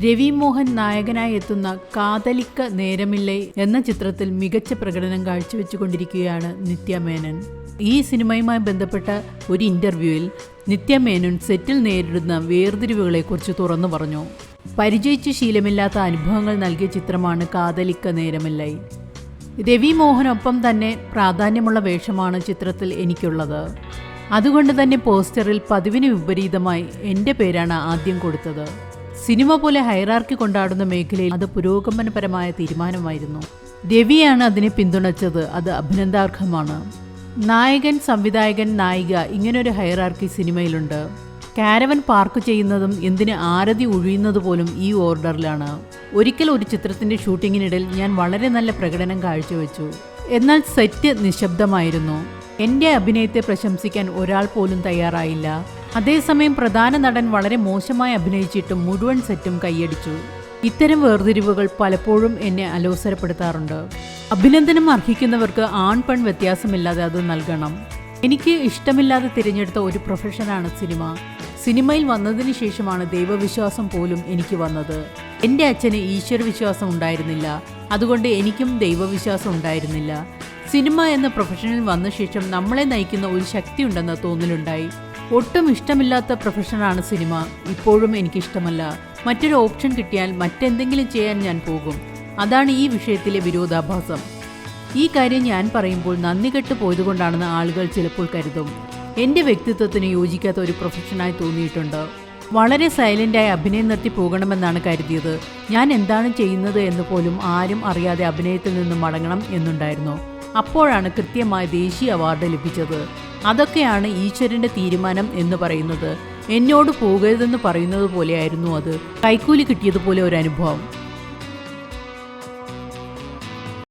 രവി മോഹൻ നായകനായി എത്തുന്ന കാതലിക്ക നേരമില്ലൈ എന്ന ചിത്രത്തിൽ മികച്ച പ്രകടനം കാഴ്ചവെച്ചുകൊണ്ടിരിക്കുകയാണ് നിത്യ മേനൻ. ഈ സിനിമയുമായി ബന്ധപ്പെട്ട ഒരു ഇന്റർവ്യൂവിൽ നിത്യ മേനൻ സെറ്റിൽ നേരിടുന്ന വേർതിരിവുകളെക്കുറിച്ച് തുറന്നു പറഞ്ഞു. പരിചയിച്ച് ശീലമില്ലാത്ത അനുഭവങ്ങൾ നൽകിയ ചിത്രമാണ് കാതലിക്ക നേരമില്ലൈ. രവി മോഹനൊപ്പം തന്നെ പ്രാധാന്യമുള്ള വേഷമാണ് ചിത്രത്തിൽ എനിക്കുള്ളത്. അതുകൊണ്ട് തന്നെ പോസ്റ്ററിൽ പതിവിന് വിപരീതമായി എൻ്റെ പേരാണ് ആദ്യം കൊടുത്തത്. സിനിമ പോലെ ഹൈറാർക്കി കൊണ്ടാടുന്ന മേഖലയിൽ അത് പുരോഗമനപരമായ തീരുമാനമായിരുന്നു. രവിയാണ് അതിനെ പിന്തുണച്ചത്. അത് അഭിനന്ദനാർഹമാണ്. നായകൻ, സംവിധായകൻ, നായിക ഇങ്ങനൊരു ഹൈറാർക്കി സിനിമയിലുണ്ട്. കാരവൻ പാർക്ക് ചെയ്യുന്നതും എന്തിന് ആരതി ഒഴിയുന്നത് പോലും ഈ ഓർഡറിലാണ്. ഒരിക്കൽ ഒരു ചിത്രത്തിൻ്റെ ഷൂട്ടിങ്ങിനിടയിൽ ഞാൻ വളരെ നല്ല പ്രകടനം കാഴ്ചവെച്ചു. എന്നാൽ സെറ്റ് നിശബ്ദമായിരുന്നു. എൻ്റെ അഭിനയത്തെ പ്രശംസിക്കാൻ ഒരാൾ പോലും തയ്യാറായില്ല. അതേസമയം പ്രധാന നടൻ വളരെ മോശമായി അഭിനയിച്ചിട്ടും മുഴുവൻ സെറ്റും കൈയടിച്ചു. ഇത്തരം വേർതിരിവുകൾ പലപ്പോഴും എന്നെ അലോസരപ്പെടുത്താറുണ്ട്. അഭിനന്ദനം അർഹിക്കുന്നവർക്ക് ആൺ പെൺ വ്യത്യാസമില്ലാതെ അത് നൽകണം. എനിക്ക് ഇഷ്ടമില്ലാതെ തിരഞ്ഞെടുത്ത ഒരു പ്രൊഫഷനാണ് സിനിമ. സിനിമയിൽ വന്നതിന് ശേഷമാണ് ദൈവവിശ്വാസം പോലും എനിക്ക് വന്നത്. എൻ്റെ അച്ഛന് ഈശ്വരവിശ്വാസം ഉണ്ടായിരുന്നില്ല, അതുകൊണ്ട് എനിക്കും ദൈവവിശ്വാസം ഉണ്ടായിരുന്നില്ല. സിനിമ എന്ന പ്രൊഫഷനിൽ വന്ന ശേഷം നമ്മളെ നയിക്കുന്ന ഒരു ശക്തി ഉണ്ടെന്ന തോന്നലുണ്ടായി. ഒട്ടും ഇഷ്ടമില്ലാത്ത പ്രൊഫഷനാണ് സിനിമ. ഇപ്പോഴും എനിക്കിഷ്ടമല്ല. മറ്റൊരു ഓപ്ഷൻ കിട്ടിയാൽ മറ്റെന്തെങ്കിലും ചെയ്യാൻ ഞാൻ പോകും. അതാണ് ഈ വിഷയത്തിലെ വിരോധാഭാസം. ഈ കാര്യം ഞാൻ പറയുമ്പോൾ നന്ദി കെട്ട് പോയതുകൊണ്ടാണെന്ന് ആളുകൾ ചിലപ്പോൾ കരുതും. എൻ്റെ വ്യക്തിത്വത്തിന് യോജിക്കാത്ത ഒരു പ്രൊഫഷനായി തോന്നിയിട്ടുണ്ട്. വളരെ സൈലൻ്റായി അഭിനയം നിർത്തി പോകണമെന്നാണ് കരുതിയത്. ഞാൻ എന്താണ് ചെയ്യുന്നത് എന്ന് പോലും ആരും അറിയാതെ അഭിനയത്തിൽ നിന്ന് മടങ്ങണം എന്നുണ്ടായിരുന്നു. അപ്പോഴാണ് കൃത്യമായ ദേശീയ അവാർഡ് ലഭിച്ചത്. അതൊക്കെയാണ് ഈശ്വരൻ്റെ തീരുമാനം എന്ന് പറയുന്നത്. എന്നോട് പോകരുതെന്ന് പറയുന്നത് പോലെയായിരുന്നു അത്. കൈക്കൂലി കിട്ടിയതുപോലെ ഒരു അനുഭവം.